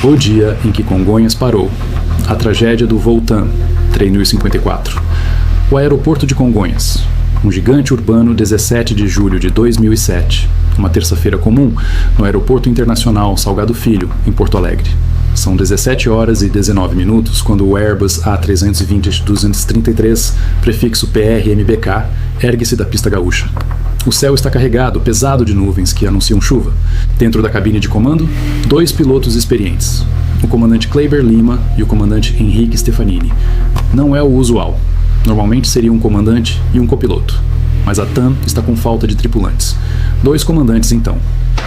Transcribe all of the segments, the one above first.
O dia em que Congonhas parou. A tragédia do voo TAM 3054. O aeroporto de Congonhas. Um gigante urbano, 17 de julho de 2007. Uma terça-feira comum, no Aeroporto Internacional Salgado Filho, em Porto Alegre. São 17 horas e 19 minutos quando o Airbus A320-233, prefixo PR-MBK, ergue-se da pista gaúcha. O céu está carregado, pesado de nuvens que anunciam chuva. Dentro da cabine de comando, 2 pilotos experientes. O comandante Kleiber Lima e o comandante Henrique Stefanini. Não é o usual. Normalmente seria um comandante e um copiloto. Mas a TAM está com falta de tripulantes. 2 comandantes, então.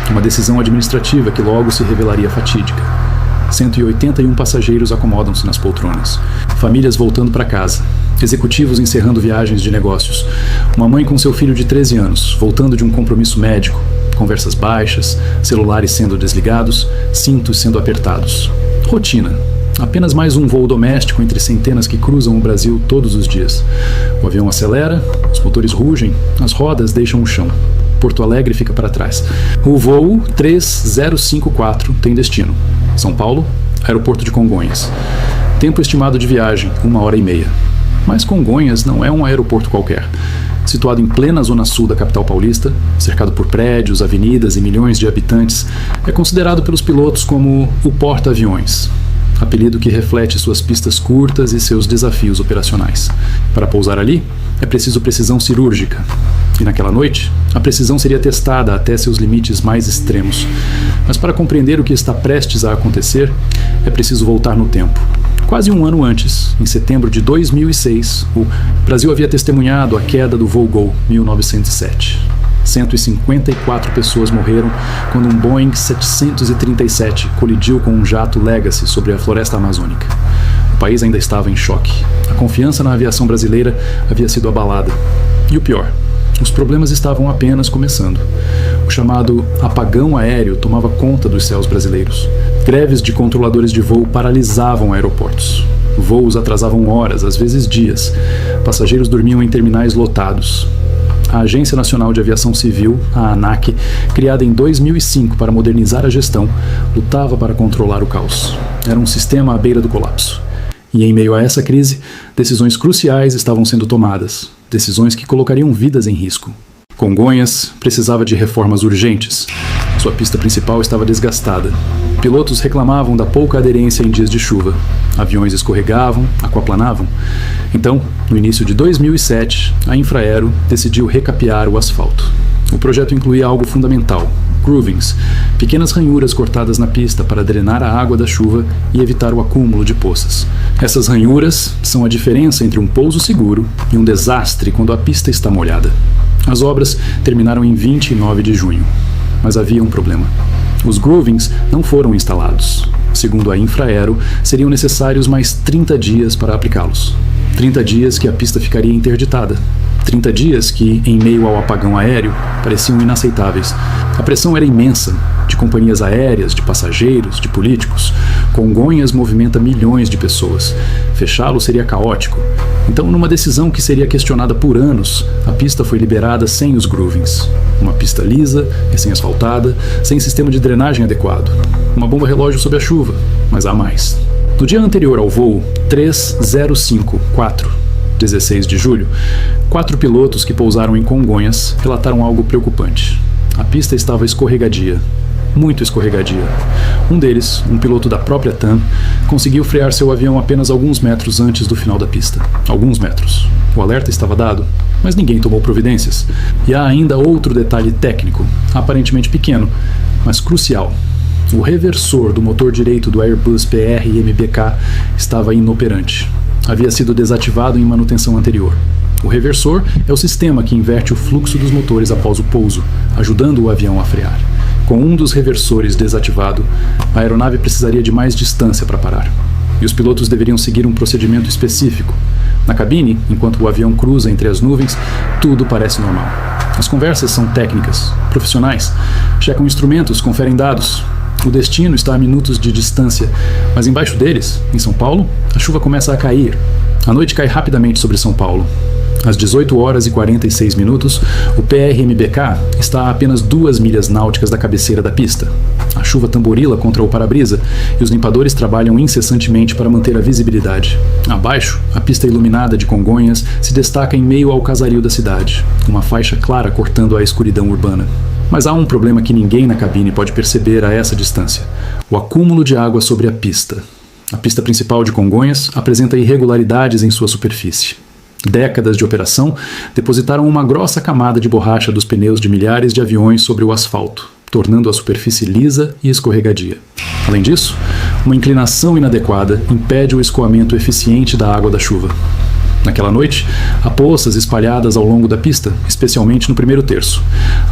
Uma decisão administrativa que logo se revelaria fatídica. 181 passageiros acomodam-se nas poltronas. Famílias voltando para casa. Executivos encerrando viagens de negócios. Uma mãe com seu filho de 13 anos, voltando de um compromisso médico. Conversas baixas, celulares sendo desligados, cintos sendo apertados. Rotina. Apenas mais um voo doméstico entre centenas que cruzam o Brasil todos os dias. O avião acelera, os motores rugem, as rodas deixam o chão. Porto Alegre fica para trás. O voo 3054 tem destino. São Paulo, aeroporto de Congonhas. Tempo estimado de viagem, 1h30. Mas Congonhas não é um aeroporto qualquer. Situado em plena zona sul da capital paulista, cercado por prédios, avenidas e milhões de habitantes, é considerado pelos pilotos como o porta-aviões. Apelido que reflete suas pistas curtas e seus desafios operacionais. Para pousar ali, é preciso precisão cirúrgica. E naquela noite, a precisão seria testada até seus limites mais extremos. Mas para compreender o que está prestes a acontecer, é preciso voltar no tempo. Quase um ano antes, em setembro de 2006, o Brasil havia testemunhado a queda do voo Gol 1907. 154 pessoas morreram quando um Boeing 737 colidiu com um jato Legacy sobre a floresta amazônica. O país ainda estava em choque. A confiança na aviação brasileira havia sido abalada. E o pior, os problemas estavam apenas começando. O chamado apagão aéreo tomava conta dos céus brasileiros. Greves de controladores de voo paralisavam aeroportos. Voos atrasavam horas, às vezes dias. Passageiros dormiam em terminais lotados. A Agência Nacional de Aviação Civil, a ANAC, criada em 2005 para modernizar a gestão, lutava para controlar o caos. Era um sistema à beira do colapso. E em meio a essa crise, decisões cruciais estavam sendo tomadas. Decisões que colocariam vidas em risco. Congonhas precisava de reformas urgentes. Sua pista principal estava desgastada. Pilotos reclamavam da pouca aderência em dias de chuva. Aviões escorregavam, aquaplanavam. Então, no início de 2007, a Infraero decidiu recapear o asfalto. O projeto incluía algo fundamental: groovings, pequenas ranhuras cortadas na pista para drenar a água da chuva e evitar o acúmulo de poças. Essas ranhuras são a diferença entre um pouso seguro e um desastre quando a pista está molhada. As obras terminaram em 29 de junho. Mas havia um problema. Os groovings não foram instalados. Segundo a Infraero, seriam necessários mais 30 dias para aplicá-los. 30 dias que a pista ficaria interditada. 30 dias que, em meio ao apagão aéreo, pareciam inaceitáveis. A pressão era imensa, de companhias aéreas, de passageiros, de políticos. Congonhas movimenta milhões de pessoas. Fechá-lo seria caótico. Então, numa decisão que seria questionada por anos, a pista foi liberada sem os groovings. Uma pista lisa, recém-asfaltada, sem sistema de drenagem adequado. Uma bomba relógio sob a chuva, mas há mais. No dia anterior ao voo 3054, 16 de julho, 4 pilotos que pousaram em Congonhas relataram algo preocupante. A pista estava escorregadia, muito escorregadia. Um deles, um piloto da própria TAM, conseguiu frear seu avião apenas alguns metros antes do final da pista. Alguns metros. O alerta estava dado, mas ninguém tomou providências. E há ainda outro detalhe técnico, aparentemente pequeno, mas crucial. O reversor do motor direito do Airbus PR-MBK estava inoperante. Havia sido desativado em manutenção anterior. O reversor é o sistema que inverte o fluxo dos motores após o pouso, ajudando o avião a frear. Com um dos reversores desativado, a aeronave precisaria de mais distância para parar. E os pilotos deveriam seguir um procedimento específico. Na cabine, enquanto o avião cruza entre as nuvens, tudo parece normal. As conversas são técnicas, profissionais, checam instrumentos, conferem dados. O destino está a minutos de distância, mas embaixo deles, em São Paulo, a chuva começa a cair. A noite cai rapidamente sobre São Paulo. Às 18 horas e 46 minutos, o PRMBK está a apenas 2 milhas náuticas da cabeceira da pista. A chuva tamborila contra o para-brisa e os limpadores trabalham incessantemente para manter a visibilidade. Abaixo, a pista iluminada de Congonhas se destaca em meio ao casario da cidade, uma faixa clara cortando a escuridão urbana. Mas há um problema que ninguém na cabine pode perceber a essa distância: o acúmulo de água sobre a pista. A pista principal de Congonhas apresenta irregularidades em sua superfície. Décadas de operação depositaram uma grossa camada de borracha dos pneus de milhares de aviões sobre o asfalto, tornando a superfície lisa e escorregadia. Além disso, uma inclinação inadequada impede o escoamento eficiente da água da chuva. Naquela noite, há poças espalhadas ao longo da pista, especialmente no primeiro terço.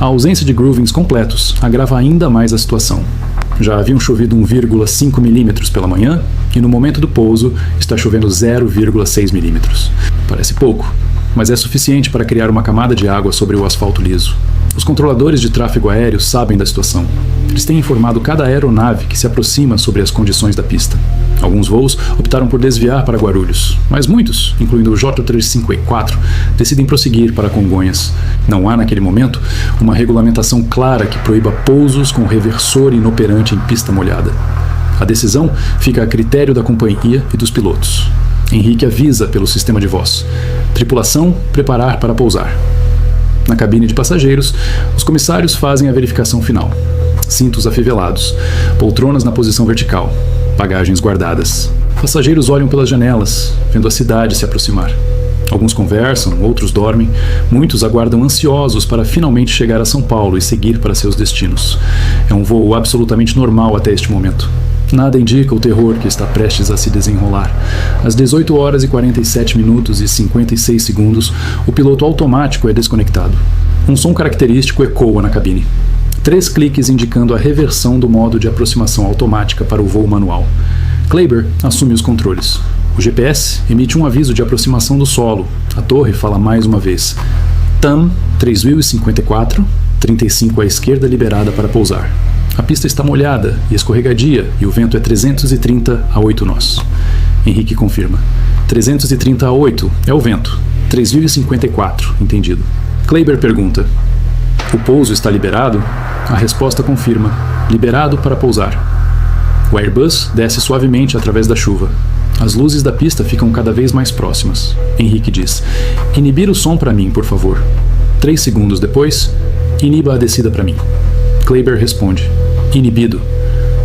A ausência de groovings completos agrava ainda mais a situação. Já haviam chovido 1,5 milímetros pela manhã e no momento do pouso está chovendo 0,6 milímetros. Parece pouco, mas é suficiente para criar uma camada de água sobre o asfalto liso. Os controladores de tráfego aéreo sabem da situação. Eles têm informado cada aeronave que se aproxima sobre as condições da pista. Alguns voos optaram por desviar para Guarulhos, mas muitos, incluindo o J354, decidem prosseguir para Congonhas. Não há, naquele momento, uma regulamentação clara que proíba pousos com reversor inoperante em pista molhada. A decisão fica a critério da companhia e dos pilotos. Henrique avisa pelo sistema de voz: tripulação, preparar para pousar. Na cabine de passageiros, os comissários fazem a verificação final. Cintos afivelados, poltronas na posição vertical, bagagens guardadas. Passageiros olham pelas janelas, vendo a cidade se aproximar. Alguns conversam, outros dormem, muitos aguardam ansiosos para finalmente chegar a São Paulo e seguir para seus destinos. É um voo absolutamente normal até este momento. Nada indica o terror que está prestes a se desenrolar. Às 18 horas e 47 minutos e 56 segundos, o piloto automático é desconectado. Um som característico ecoa na cabine. 3 cliques indicando a reversão do modo de aproximação automática para o voo manual. Kleber assume os controles. O GPS emite um aviso de aproximação do solo. A torre fala mais uma vez: TAM 3054, 35 à esquerda liberada para pousar. A pista está molhada e escorregadia e o vento é 330 a 8 nós. Henrique confirma: 330 a 8 é o vento. 3054, entendido. Kleber pergunta: o pouso está liberado? A resposta confirma: liberado para pousar. O Airbus desce suavemente através da chuva. As luzes da pista ficam cada vez mais próximas. Henrique diz: inibir o som para mim, por favor. 3 segundos depois, iniba a descida para mim. Kleber responde: inibido.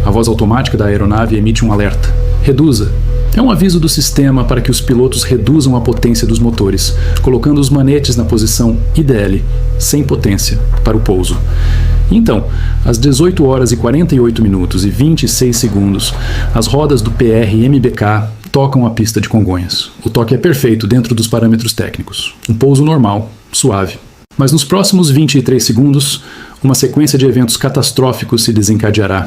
A voz automática da aeronave emite um alerta: reduza. É um aviso do sistema para que os pilotos reduzam a potência dos motores, colocando os manetes na posição IDL, sem potência, para o pouso. Então, às 18 horas e 48 minutos e 26 segundos, as rodas do PRMBK tocam a pista de Congonhas. O toque é perfeito dentro dos parâmetros técnicos. Um pouso normal, suave. Mas nos próximos 23 segundos, uma sequência de eventos catastróficos se desencadeará.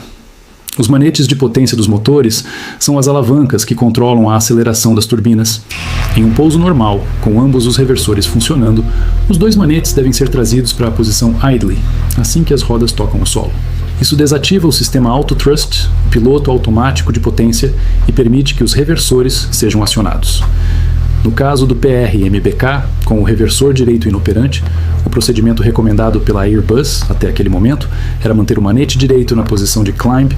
Os manetes de potência dos motores são as alavancas que controlam a aceleração das turbinas. Em um pouso normal, com ambos os reversores funcionando, os 2 manetes devem ser trazidos para a posição idle, assim que as rodas tocam o solo. Isso desativa o sistema auto-thrust, o piloto automático de potência, e permite que os reversores sejam acionados. No caso do PRMBK, com o reversor direito inoperante, o procedimento recomendado pela Airbus até aquele momento era manter o manete direito na posição de climb,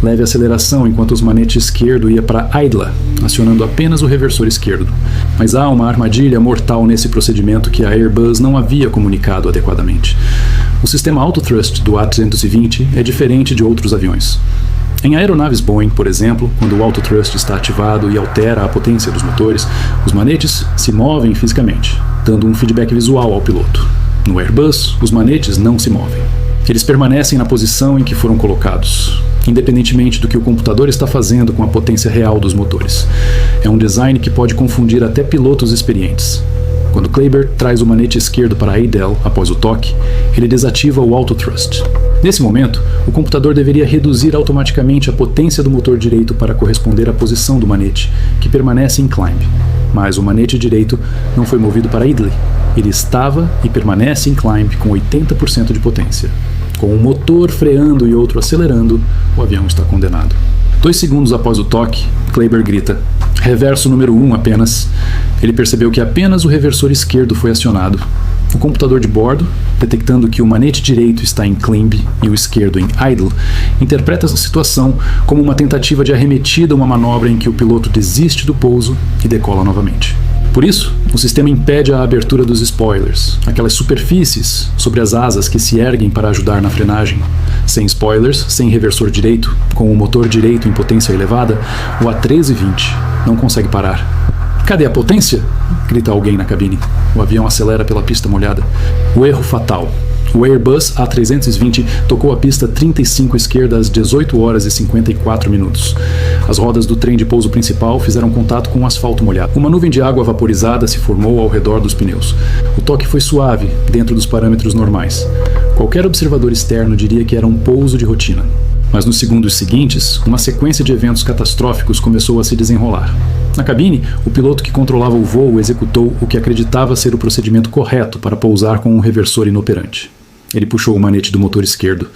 leve aceleração enquanto o manete esquerdo ia para idle, acionando apenas o reversor esquerdo. Mas há uma armadilha mortal nesse procedimento que a Airbus não havia comunicado adequadamente. O sistema auto-thrust do A320 é diferente de outros aviões. Em aeronaves Boeing, por exemplo, quando o auto-thrust está ativado e altera a potência dos motores, os manetes se movem fisicamente, dando um feedback visual ao piloto. No Airbus, os manetes não se movem. Eles permanecem na posição em que foram colocados, independentemente do que o computador está fazendo com a potência real dos motores. É um design que pode confundir até pilotos experientes. Quando Kleber traz o manete esquerdo para a idle após o toque, ele desativa o auto-thrust. Nesse momento, o computador deveria reduzir automaticamente a potência do motor direito para corresponder à posição do manete, que permanece em climb. Mas o manete direito não foi movido para idle. Ele estava e permanece em climb com 80% de potência. Com um motor freando e outro acelerando, o avião está condenado. 2 segundos após o toque, Kleber grita: Reverso número 1 apenas. Ele percebeu que apenas o reversor esquerdo foi acionado. O computador de bordo, detectando que o manete direito está em climb e o esquerdo em idle, interpreta essa situação como uma tentativa de arremetida a uma manobra em que o piloto desiste do pouso e decola novamente. Por isso, o sistema impede a abertura dos spoilers, aquelas superfícies sobre as asas que se erguem para ajudar na frenagem. Sem spoilers, sem reversor direito, com o motor direito em potência elevada, o A320 não consegue parar. "Cadê a potência?" grita alguém na cabine. O avião acelera pela pista molhada. O erro fatal. O Airbus A320 tocou a pista 35 esquerda às 18 horas e 54 minutos. As rodas do trem de pouso principal fizeram contato com o asfalto molhado. Uma nuvem de água vaporizada se formou ao redor dos pneus. O toque foi suave, dentro dos parâmetros normais. Qualquer observador externo diria que era um pouso de rotina. Mas nos segundos seguintes, uma sequência de eventos catastróficos começou a se desenrolar. Na cabine, o piloto que controlava o voo executou o que acreditava ser o procedimento correto para pousar com um reversor inoperante. Ele puxou o manete do motor esquerdo,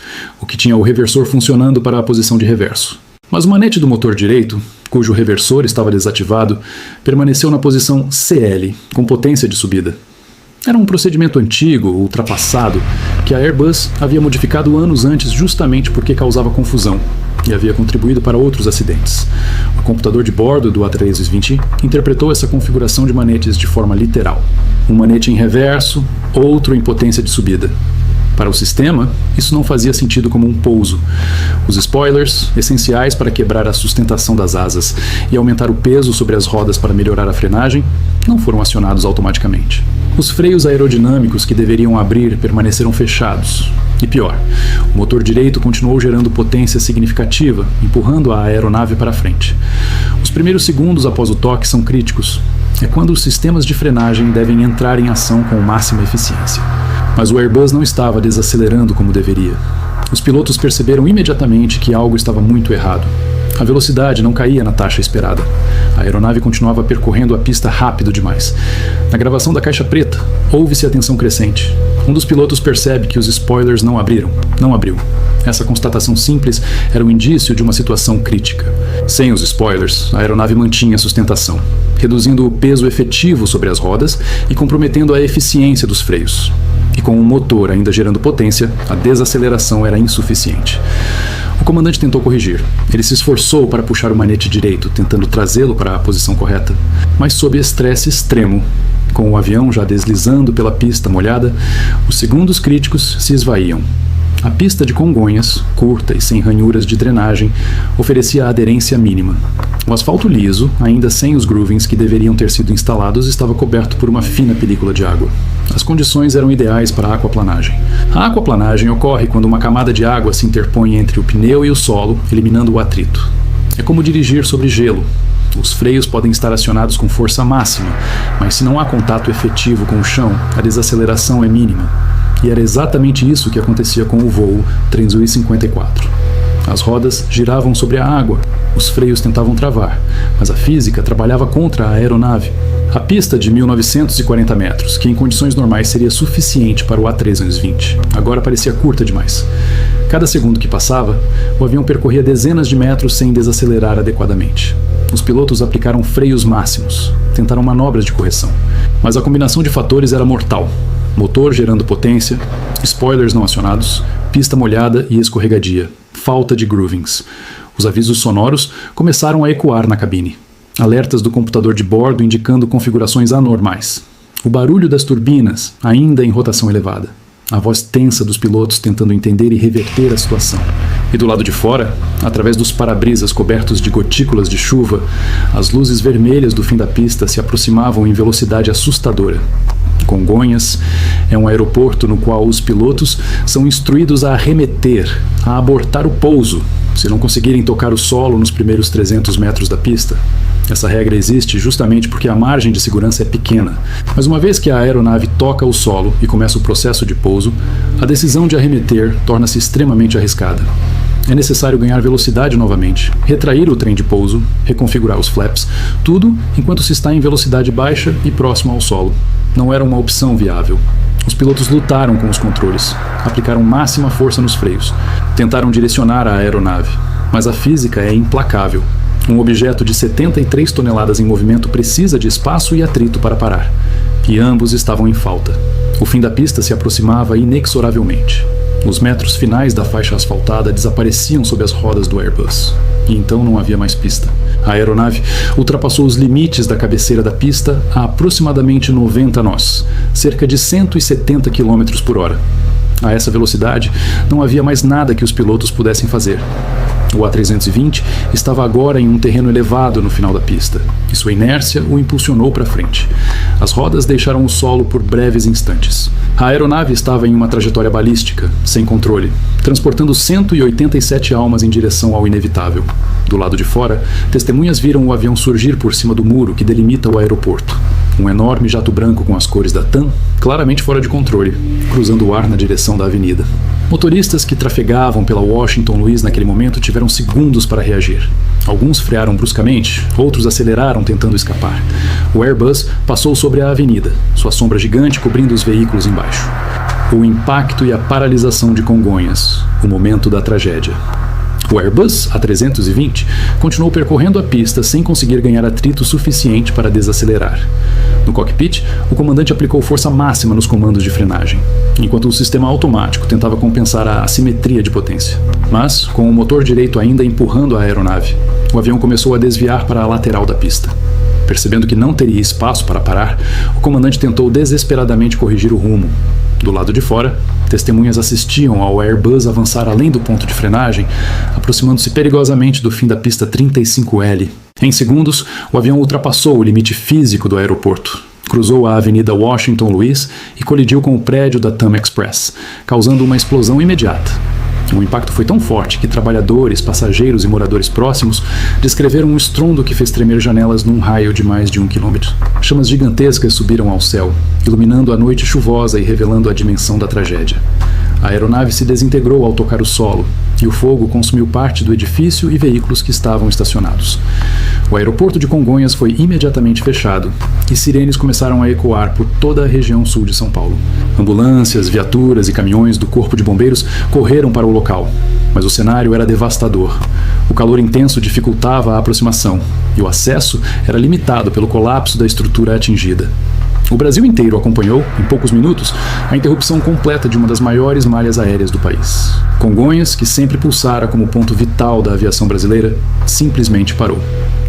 o que tinha o reversor funcionando para a posição de reverso. Mas o manete do motor direito, cujo reversor estava desativado, permaneceu na posição CL, com potência de subida. Era um procedimento antigo, ultrapassado, que a Airbus havia modificado anos antes justamente porque causava confusão e havia contribuído para outros acidentes. O computador de bordo do A320 interpretou essa configuração de manetes de forma literal. Um manete em reverso, outro em potência de subida. Para o sistema, isso não fazia sentido como um pouso. Os spoilers, essenciais para quebrar a sustentação das asas e aumentar o peso sobre as rodas para melhorar a frenagem, não foram acionados automaticamente. Os freios aerodinâmicos que deveriam abrir permaneceram fechados. E pior, o motor direito continuou gerando potência significativa, empurrando a aeronave para frente. Os primeiros segundos após o toque são críticos. É quando os sistemas de frenagem devem entrar em ação com máxima eficiência. Mas o Airbus não estava desacelerando como deveria. Os pilotos perceberam imediatamente que algo estava muito errado. A velocidade não caía na taxa esperada. A aeronave continuava percorrendo a pista rápido demais. Na gravação da caixa preta, ouve-se a tensão crescente. Um dos pilotos percebe que os spoilers não abriu. Essa constatação simples era um indício de uma situação crítica. Sem os spoilers, a aeronave mantinha a sustentação, reduzindo o peso efetivo sobre as rodas e comprometendo a eficiência dos freios. E com o motor ainda gerando potência, a desaceleração era insuficiente. O comandante tentou corrigir. Ele se esforçou para puxar o manete direito, tentando trazê-lo para a posição correta, mas sob estresse extremo. Com o avião já deslizando pela pista molhada, os segundos críticos se esvaíam. A pista de Congonhas, curta e sem ranhuras de drenagem, oferecia a aderência mínima. O asfalto liso, ainda sem os groovings que deveriam ter sido instalados, estava coberto por uma fina película de água. As condições eram ideais para a aquaplanagem. A aquaplanagem ocorre quando uma camada de água se interpõe entre o pneu e o solo, eliminando o atrito. É como dirigir sobre gelo. Os freios podem estar acionados com força máxima, mas se não há contato efetivo com o chão, a desaceleração é mínima. E era exatamente isso que acontecia com o voo 354. As rodas giravam sobre a água, os freios tentavam travar, mas a física trabalhava contra a aeronave. A pista de 1940 metros, que em condições normais seria suficiente para o A320, agora parecia curta demais. Cada segundo que passava, o avião percorria dezenas de metros sem desacelerar adequadamente. Os pilotos aplicaram freios máximos, tentaram manobras de correção, mas a combinação de fatores era mortal. Motor gerando potência, spoilers não acionados, pista molhada e escorregadia, falta de groovings. Os avisos sonoros começaram a ecoar na cabine. Alertas do computador de bordo indicando configurações anormais. O barulho das turbinas, ainda em rotação elevada. A voz tensa dos pilotos tentando entender e reverter a situação. E do lado de fora, através dos para-brisas cobertos de gotículas de chuva, as luzes vermelhas do fim da pista se aproximavam em velocidade assustadora. Congonhas é um aeroporto no qual os pilotos são instruídos a arremeter, a abortar o pouso, se não conseguirem tocar o solo nos primeiros 300 metros da pista. Essa regra existe justamente porque a margem de segurança é pequena, mas uma vez que a aeronave toca o solo e começa o processo de pouso, a decisão de arremeter torna-se extremamente arriscada. É necessário ganhar velocidade novamente, retrair o trem de pouso, reconfigurar os flaps, tudo enquanto se está em velocidade baixa e próximo ao solo. Não era uma opção viável. Os pilotos lutaram com os controles, aplicaram máxima força nos freios, tentaram direcionar a aeronave, mas a física é implacável. Um objeto de 73 toneladas em movimento precisa de espaço e atrito para parar. E ambos estavam em falta. O fim da pista se aproximava inexoravelmente. Os metros finais da faixa asfaltada desapareciam sob as rodas do Airbus. E então não havia mais pista. A aeronave ultrapassou os limites da cabeceira da pista a aproximadamente 90 nós, cerca de 170 km por hora. A essa velocidade, não havia mais nada que os pilotos pudessem fazer. O A320 estava agora em um terreno elevado no final da pista, e sua inércia o impulsionou para frente. As rodas deixaram o solo por breves instantes. A aeronave estava em uma trajetória balística, sem controle, transportando 187 almas em direção ao inevitável. Do lado de fora, testemunhas viram o avião surgir por cima do muro que delimita o aeroporto. Um enorme jato branco com as cores da TAM, claramente fora de controle, cruzando o ar na direção da avenida. Motoristas que trafegavam pela Washington Luiz naquele momento tiveram segundos para reagir. Alguns frearam bruscamente, outros aceleraram tentando escapar. O Airbus passou sobre a avenida, sua sombra gigante cobrindo os veículos embaixo. O impacto e a paralisação de Congonhas, o momento da tragédia. O Airbus A320 continuou percorrendo a pista sem conseguir ganhar atrito suficiente para desacelerar. No cockpit, o comandante aplicou força máxima nos comandos de frenagem, enquanto o sistema automático tentava compensar a assimetria de potência. Mas, com o motor direito ainda empurrando a aeronave, o avião começou a desviar para a lateral da pista. Percebendo que não teria espaço para parar, o comandante tentou desesperadamente corrigir o rumo. Do lado de fora, testemunhas assistiam ao Airbus avançar além do ponto de frenagem, aproximando-se perigosamente do fim da pista 35L. Em segundos, o avião ultrapassou o limite físico do aeroporto, cruzou a Avenida Washington Luiz e colidiu com o prédio da TAM Express, causando uma explosão imediata. O impacto foi tão forte que trabalhadores, passageiros e moradores próximos descreveram um estrondo que fez tremer janelas num raio de mais de 1 quilômetro. Chamas gigantescas subiram ao céu, iluminando a noite chuvosa e revelando a dimensão da tragédia. A aeronave se desintegrou ao tocar o solo, e o fogo consumiu parte do edifício e veículos que estavam estacionados. O aeroporto de Congonhas foi imediatamente fechado, e sirenes começaram a ecoar por toda a região sul de São Paulo. Ambulâncias, viaturas e caminhões do Corpo de Bombeiros correram para o local, mas o cenário era devastador. O calor intenso dificultava a aproximação, e o acesso era limitado pelo colapso da estrutura atingida. O Brasil inteiro acompanhou, em poucos minutos, a interrupção completa de uma das maiores malhas aéreas do país. Congonhas, que sempre pulsara como ponto vital da aviação brasileira, simplesmente parou.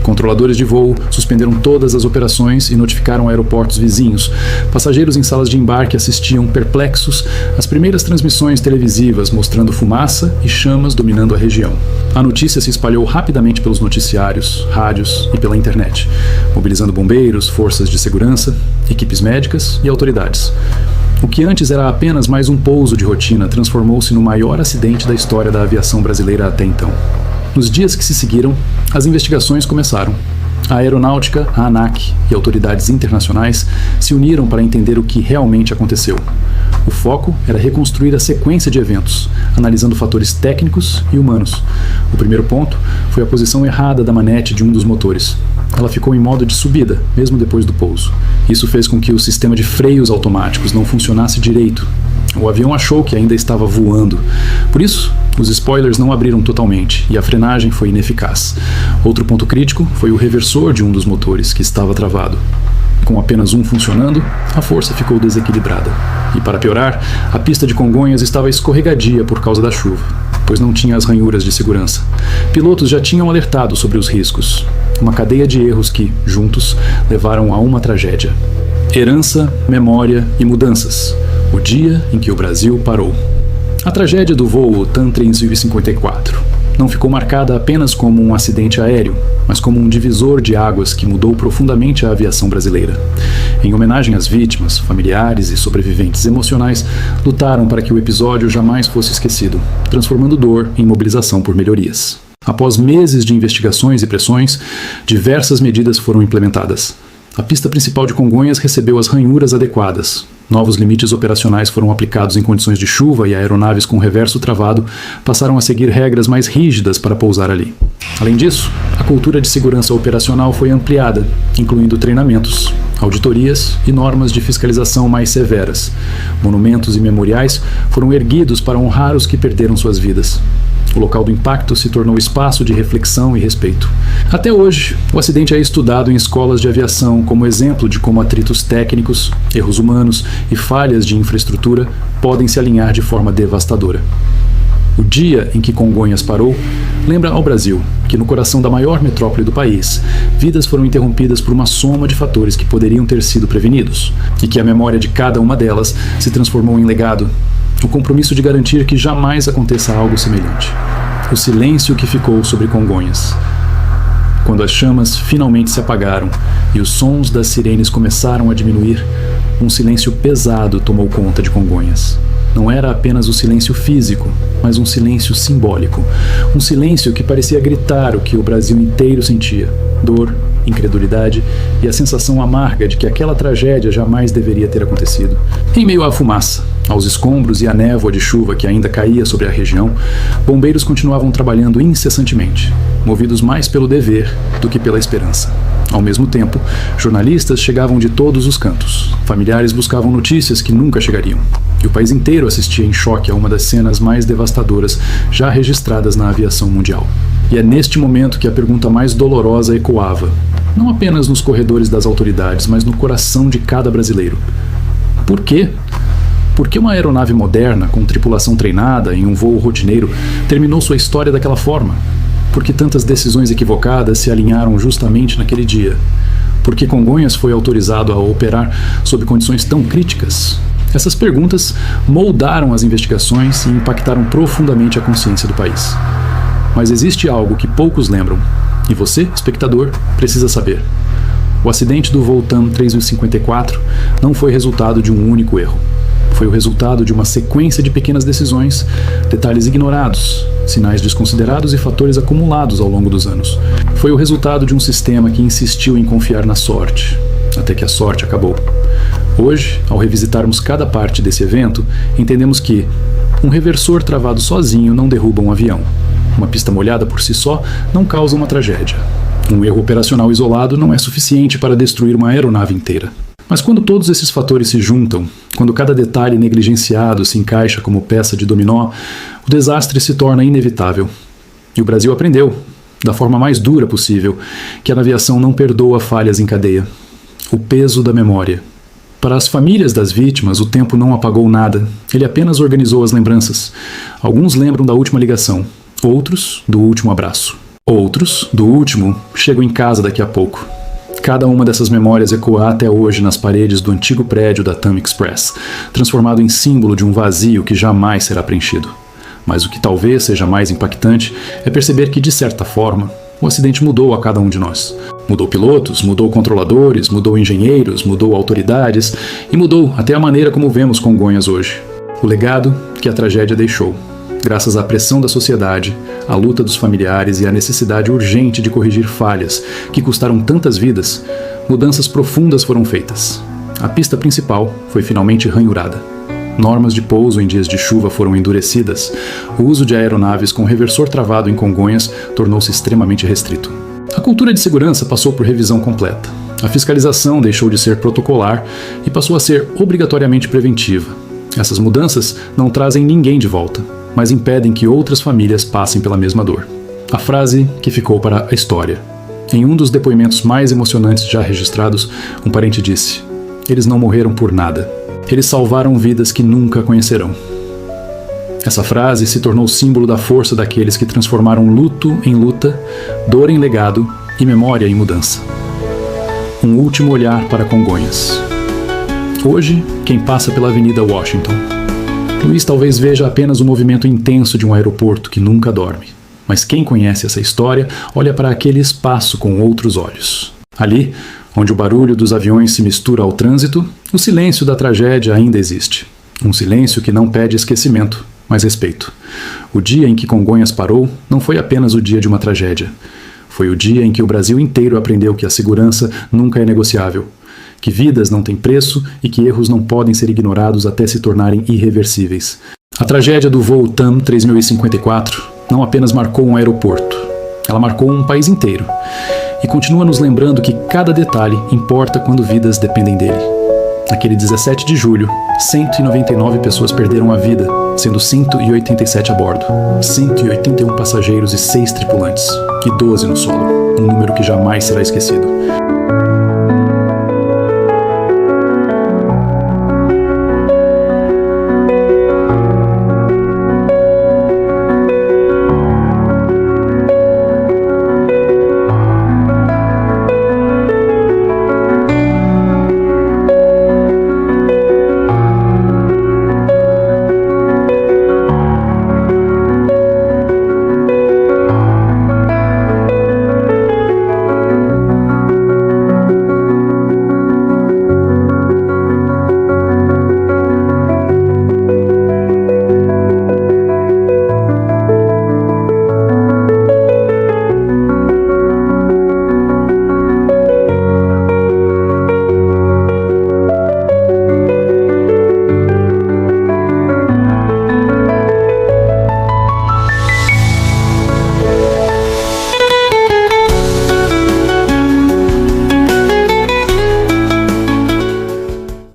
Controladores de voo suspenderam todas as operações e notificaram aeroportos vizinhos. Passageiros em salas de embarque assistiam perplexos às primeiras transmissões televisivas mostrando fumaça e chamas dominando a região. A notícia se espalhou rapidamente pelos noticiários, rádios e pela internet, mobilizando bombeiros, forças de segurança, equipes médicas e autoridades. O que antes era apenas mais um pouso de rotina transformou-se no maior acidente da história da aviação brasileira até então. Nos dias que se seguiram, as investigações começaram. A aeronáutica, a ANAC e autoridades internacionais se uniram para entender o que realmente aconteceu. O foco era reconstruir a sequência de eventos, analisando fatores técnicos e humanos. O primeiro ponto foi a posição errada da manete de um dos motores. Ela ficou em modo de subida, mesmo depois do pouso. Isso fez com que o sistema de freios automáticos não funcionasse direito. O avião achou que ainda estava voando. Por isso, os spoilers não abriram totalmente e a frenagem foi ineficaz. Outro ponto crítico foi o reversor de um dos motores, que estava travado. Com apenas um funcionando, a força ficou desequilibrada. E para piorar, a pista de Congonhas estava escorregadia por causa da chuva, pois não tinha as ranhuras de segurança. Pilotos já tinham alertado sobre os riscos. Uma cadeia de erros que, juntos, levaram a uma tragédia. Herança, memória e mudanças. O dia em que o Brasil parou. A tragédia do voo TAM 354 não ficou marcada apenas como um acidente aéreo, mas como um divisor de águas que mudou profundamente a aviação brasileira. Em homenagem às vítimas, familiares e sobreviventes emocionais lutaram para que o episódio jamais fosse esquecido, transformando dor em mobilização por melhorias. Após meses de investigações e pressões, diversas medidas foram implementadas. A pista principal de Congonhas recebeu as ranhuras adequadas. Novos limites operacionais foram aplicados em condições de chuva e aeronaves com reverso travado passaram a seguir regras mais rígidas para pousar ali. Além disso, a cultura de segurança operacional foi ampliada, incluindo treinamentos, auditorias e normas de fiscalização mais severas. Monumentos e memoriais foram erguidos para honrar os que perderam suas vidas. O local do impacto se tornou espaço de reflexão e respeito. Até hoje, o acidente é estudado em escolas de aviação como exemplo de como atritos técnicos, erros humanos e falhas de infraestrutura podem se alinhar de forma devastadora. O dia em que Congonhas parou lembra ao Brasil que no coração da maior metrópole do país, vidas foram interrompidas por uma soma de fatores que poderiam ter sido prevenidos, e que a memória de cada uma delas se transformou em legado, o compromisso de garantir que jamais aconteça algo semelhante. O silêncio que ficou sobre Congonhas. Quando as chamas finalmente se apagaram e os sons das sirenes começaram a diminuir, um silêncio pesado tomou conta de Congonhas. Não era apenas o silêncio físico, mas um silêncio simbólico. Um silêncio que parecia gritar o que o Brasil inteiro sentia: dor, incredulidade e a sensação amarga de que aquela tragédia jamais deveria ter acontecido. Em meio à fumaça, aos escombros e à névoa de chuva que ainda caía sobre a região, bombeiros continuavam trabalhando incessantemente, movidos mais pelo dever do que pela esperança. Ao mesmo tempo, jornalistas chegavam de todos os cantos. Familiares buscavam notícias que nunca chegariam. E o país inteiro assistia em choque a uma das cenas mais devastadoras já registradas na aviação mundial. E é neste momento que a pergunta mais dolorosa ecoava, não apenas nos corredores das autoridades, mas no coração de cada brasileiro. Por quê? Por que uma aeronave moderna, com tripulação treinada em um voo rotineiro, terminou sua história daquela forma? Por que tantas decisões equivocadas se alinharam justamente naquele dia? Por que Congonhas foi autorizado a operar sob condições tão críticas? Essas perguntas moldaram as investigações e impactaram profundamente a consciência do país. Mas existe algo que poucos lembram, e você, espectador, precisa saber. O acidente do voo TAM 354 não foi resultado de um único erro. Foi o resultado de uma sequência de pequenas decisões, detalhes ignorados, sinais desconsiderados e fatores acumulados ao longo dos anos. Foi o resultado de um sistema que insistiu em confiar na sorte, até que a sorte acabou. Hoje, ao revisitarmos cada parte desse evento, entendemos que um reversor travado sozinho não derruba um avião. Uma pista molhada por si só não causa uma tragédia. Um erro operacional isolado não é suficiente para destruir uma aeronave inteira. Mas quando todos esses fatores se juntam, quando cada detalhe negligenciado se encaixa como peça de dominó, o desastre se torna inevitável. E o Brasil aprendeu, da forma mais dura possível, que a aviação não perdoa falhas em cadeia. O peso da memória. Para as famílias das vítimas, o tempo não apagou nada. Ele apenas organizou as lembranças. Alguns lembram da última ligação, outros do último abraço. Outros, do último, chegam em casa daqui a pouco. Cada uma dessas memórias ecoa até hoje nas paredes do antigo prédio da TAM Express, transformado em símbolo de um vazio que jamais será preenchido. Mas o que talvez seja mais impactante é perceber que, de certa forma, o acidente mudou a cada um de nós. Mudou pilotos, mudou controladores, mudou engenheiros, mudou autoridades e mudou até a maneira como vemos Congonhas hoje. O legado que a tragédia deixou. Graças à pressão da sociedade, à luta dos familiares e à necessidade urgente de corrigir falhas que custaram tantas vidas, mudanças profundas foram feitas. A pista principal foi finalmente ranhurada. Normas de pouso em dias de chuva foram endurecidas. O uso de aeronaves com reversor travado em Congonhas tornou-se extremamente restrito. A cultura de segurança passou por revisão completa. A fiscalização deixou de ser protocolar e passou a ser obrigatoriamente preventiva. Essas mudanças não trazem ninguém de volta, mas impedem que outras famílias passem pela mesma dor. A frase que ficou para a história. Em um dos depoimentos mais emocionantes já registrados, um parente disse: "Eles não morreram por nada. Eles salvaram vidas que nunca conhecerão." Essa frase se tornou símbolo da força daqueles que transformaram luto em luta, dor em legado e memória em mudança. Um último olhar para Congonhas. Hoje, quem passa pela Avenida Washington, Luiz talvez veja apenas o movimento intenso de um aeroporto que nunca dorme. Mas quem conhece essa história olha para aquele espaço com outros olhos. Ali, onde o barulho dos aviões se mistura ao trânsito, o silêncio da tragédia ainda existe. Um silêncio que não pede esquecimento, mas respeito. O dia em que Congonhas parou não foi apenas o dia de uma tragédia. Foi o dia em que o Brasil inteiro aprendeu que a segurança nunca é negociável, que vidas não têm preço e que erros não podem ser ignorados até se tornarem irreversíveis. A tragédia do voo TAM 3054 não apenas marcou um aeroporto, ela marcou um país inteiro e continua nos lembrando que cada detalhe importa quando vidas dependem dele. Naquele 17 de julho, 199 pessoas perderam a vida, sendo 187 a bordo, 181 passageiros e 6 tripulantes, e 12 no solo, um número que jamais será esquecido.